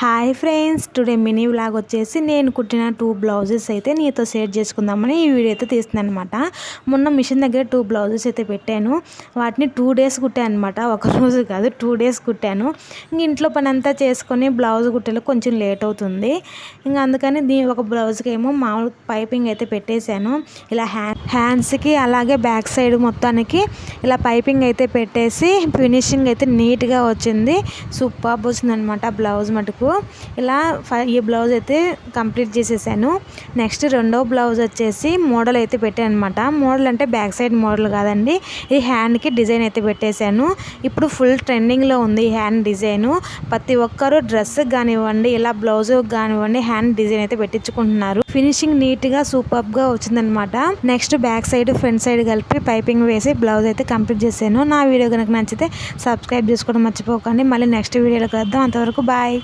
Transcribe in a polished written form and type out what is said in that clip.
Hi friends, today mini vlog వచ్చేసి నేను కుట్టిన 2 బ్లౌజెస్ అయితే నీతో షేర్ చేసుకుందామని ఈ వీడియో అయితే తీస్తున్నాను అనమాట. మొన్న మిషన్ దగ్గర 2 బ్లౌజెస్ అయితే పెట్టాను. వాటిని 2 డేస్ కుట్టాను అనమాట. ఒక రోజు కాదు 2 డేస్ కుట్టాను. ఇంక ఇంట్లో పని అంతా చేసుకొని బ్లౌజ్ కుట్టేలో కొంచెం లేట్ అవుతుంది. ఇంకా అందుకని ఒక బ్లౌజ్కి ఏమో మామూలు పైపింగ్ అయితే పెట్టేశాను. ఇలా హ్యాండ్స్కి అలాగే బ్యాక్ సైడ్ మొత్తానికి ఇలా పైపింగ్ అయితే పెట్టేసి ఫినిషింగ్ అయితే నీట్గా వచ్చింది. సూపర్బ్ వచ్చింది అనమాట బ్లౌజ్ మటుకు. ఇలా ఈ బ్లౌజ్ అయితే కంప్లీట్ చేసేసాను. నెక్స్ట్ రెండో బ్లౌజ్ వచ్చేసి మోడల్ అయితే పెట్టాను అనమాట. మోడల్ అంటే బ్యాక్ సైడ్ మోడల్ కాదండి, ఈ హ్యాండ్కి డిజైన్ అయితే పెట్టేశాను. ఇప్పుడు ఫుల్ ట్రెండింగ్లో ఉంది ఈ హ్యాండ్ డిజైను. ప్రతి ఒక్కరు డ్రెస్ కానివ్వండి, ఇలా బ్లౌజ్ కానివ్వండి, హ్యాండ్ డిజైన్ అయితే పెట్టించుకుంటున్నారు. ఫినిషింగ్ నీట్గా సూపర్గా వచ్చిందనమాట. Next back side front side కలిపి పైపింగ్ వేసి బ్లౌజ్ అయితే కంప్లీట్ చేశాను. నా వీడియో కనుక నచ్చితే సబ్స్క్రైబ్ చేసుకోవడం మర్చిపోకండి. మళ్ళీ నెక్స్ట్ వీడియోలో కలుద్దాం. అంతవరకు బాయ్.